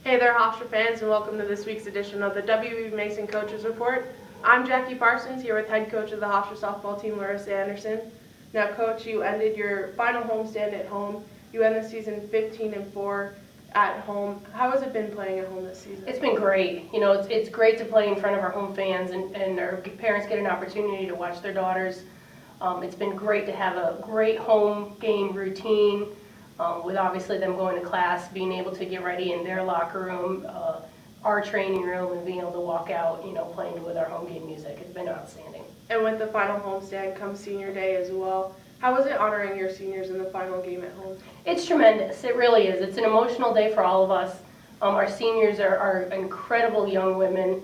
Hey there, Hofstra fans, and welcome to this week's edition of the W.B. Mason Coaches Report. I'm Jackie Parsons, here with head coach of the Hofstra softball team, Larissa Anderson. Now, Coach, you ended your final homestand at home. You end the season 15-4 at home. How has it been playing at home this season? It's been great. You know, it's great to play in front of our home fans, and our parents get an opportunity to watch their daughters. It's been great to have a great home game routine. With obviously them going to class, being able to get ready in their locker room, our training room, and being able to walk out, playing with our home game music. It's been outstanding. And with the final homestand comes senior day as well. How was it honoring your seniors in the final game at home? It's tremendous. It really is. It's an emotional day for all of us. Our seniors are incredible young women,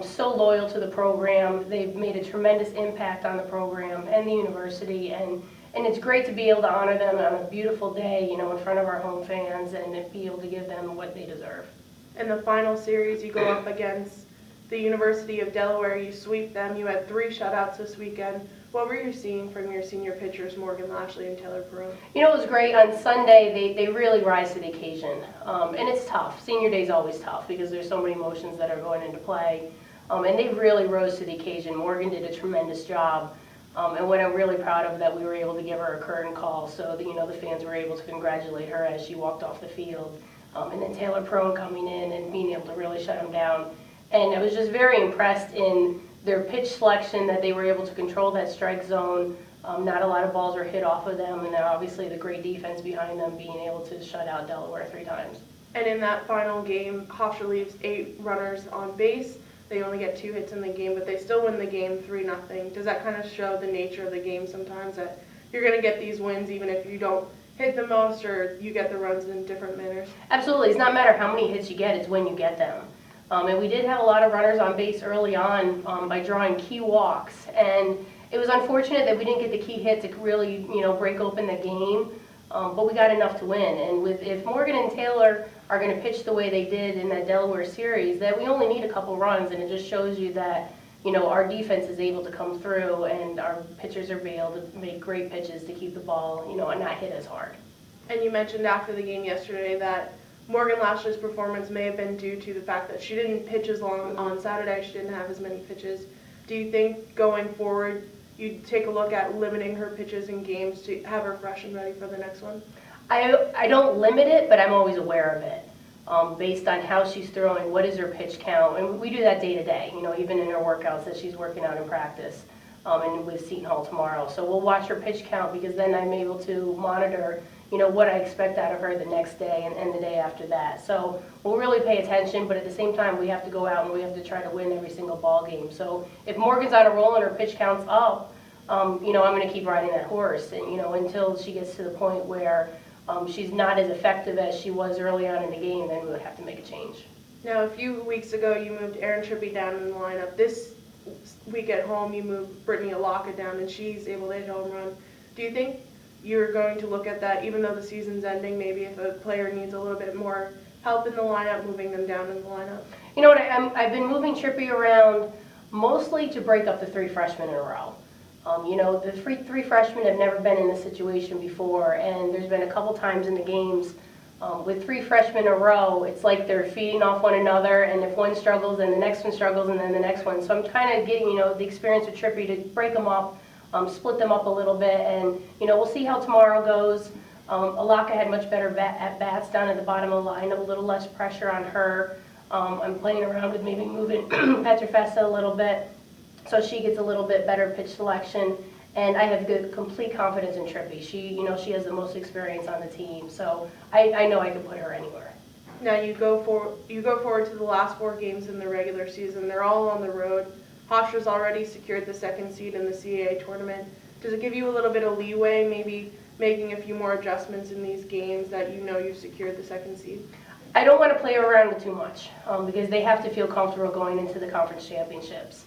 so loyal to the program. They've made a tremendous impact on the program and the university, and it's great to be able to honor them on a beautiful day, in front of our home fans, and be able to give them what they deserve. In the final series, you go up against the University of Delaware. You sweep them. You had 3 shutouts this weekend. What were you seeing from your senior pitchers, Morgan Lashley and Taylor Perone? It was great. On Sunday, they really rise to the occasion. And it's tough. Senior day is always tough because there's so many emotions that are going into play. And they really rose to the occasion. Morgan did a tremendous job. And what I'm really proud of, that we were able to give her a curtain call so that, the fans were able to congratulate her as she walked off the field. And then Taylor Perone coming in and being able to really shut them down. And I was just very impressed in their pitch selection, that they were able to control that strike zone. Not a lot of balls were hit off of them, and then obviously the great defense behind them, being able to shut out Delaware 3 times. And in that final game, Hofstra leaves 8 runners on base. They only get 2 hits in the game, but they still win the game 3-0. Does that kind of show the nature of the game sometimes, that you're going to get these wins even if you don't hit the most or you get the runs in different manners? Absolutely. It's not matter how many hits you get, it's when you get them. And we did have a lot of runners on base early on by drawing key walks. And it was unfortunate that we didn't get the key hit to really, break open the game. But we got enough to win. And if Morgan and Taylor are going to pitch the way they did in that Delaware series, that we only need a couple runs, and it just shows you that, our defense is able to come through, and our pitchers are able to make great pitches to keep the ball, and not hit as hard. And you mentioned after the game yesterday that Morgan Lashley's performance may have been due to the fact that she didn't pitch as long on Saturday. She didn't have as many pitches. Do you think going forward you'd take a look at limiting her pitches in games to have her fresh and ready for the next one? I don't limit it, but I'm always aware of it, based on how she's throwing, what is her pitch count, and we do that day to day, even in her workouts that she's working out in practice, and with Seton Hall tomorrow. So we'll watch her pitch count, because then I'm able to monitor, what I expect out of her the next day and the day after that. So we'll really pay attention, but at the same time, we have to go out and we have to try to win every single ball game. So if Morgan's on a roll and her pitch count's up, I'm going to keep riding that horse, and until she gets to the point where she's not as effective as she was early on in the game, then we would have to make a change. Now, a few weeks ago, you moved Erin Trippi down in the lineup. This week at home, you moved Brittany Alaka down, and she's able to hit a home run. Do you think you're going to look at that, even though the season's ending, maybe if a player needs a little bit more help in the lineup, moving them down in the lineup? You know what, I've been moving Trippi around mostly to break up the 3 freshmen in a row. The 3 freshmen have never been in this situation before, and there's been a couple times in the games with 3 freshmen in a row, it's like they're feeding off one another, and if one struggles, then the next one struggles, and then the next one. So I'm kind of getting, the experience with Trippi to break them up, split them up a little bit, and, we'll see how tomorrow goes. Alaka had much better at-bats down at the bottom of the lineup, a little less pressure on her. I'm playing around with maybe moving Petrofessa a little bit, so she gets a little bit better pitch selection, and I have complete confidence in Trippi. She has the most experience on the team, so I know I can put her anywhere. Now you go forward to the last 4 games in the regular season. They're all on the road. Hofstra's already secured the 2nd seed in the CAA tournament. Does it give you a little bit of leeway, maybe making a few more adjustments in these games that you've secured the 2nd seed? I don't want to play around with too much, because they have to feel comfortable going into the conference championships.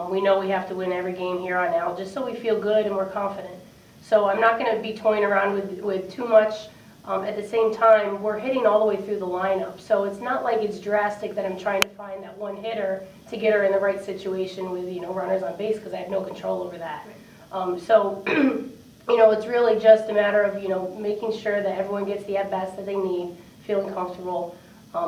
We know we have to win every game here on out, just so we feel good and we're confident. So I'm not going to be toying around with too much. At the same time, we're hitting all the way through the lineup, so it's not like it's drastic that I'm trying to find that one hitter to get her in the right situation with runners on base, because I have no control over that. So it's really just a matter of making sure that everyone gets the at bats that they need, feeling comfortable.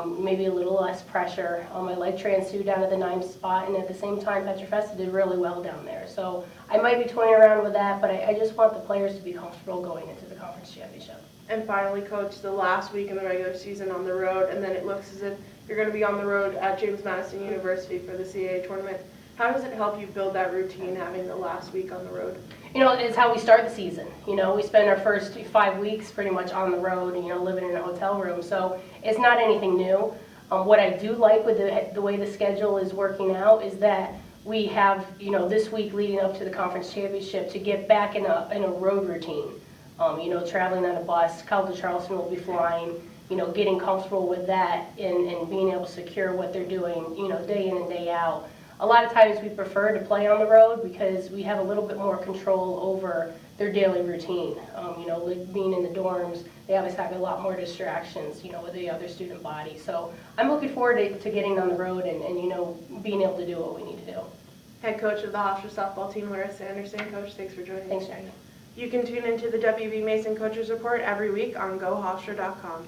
maybe a little less pressure. I like Transu down at the 9th spot, and at the same time, Petrofesta did really well down there. So I might be toying around with that, but I just want the players to be comfortable going into the conference championship. And finally, Coach, the last week in the regular season on the road, and then it looks as if you're going to be on the road at James Madison University for the CAA tournament. How does it help you build that routine having the last week on the road? It's how we start the season. We spend our first 5 weeks pretty much on the road, living in a hotel room. So it's not anything new. What I do like with the way the schedule is working out is that we have, this week leading up to the conference championship to get back in a road routine. Traveling on a bus. Cal to Charleston will be flying. Getting comfortable with that and being able to secure what they're doing, day in and day out. A lot of times we prefer to play on the road because we have a little bit more control over their daily routine. Like being in the dorms, they obviously have a lot more distractions, with the other student body. So I'm looking forward to getting on the road and being able to do what we need to do. Head coach of the Hofstra softball team, Larissa Anderson. Coach, thanks for joining us. Thanks, Jackie. You can tune into the WB Mason Coaches Report every week on GoHofstra.com.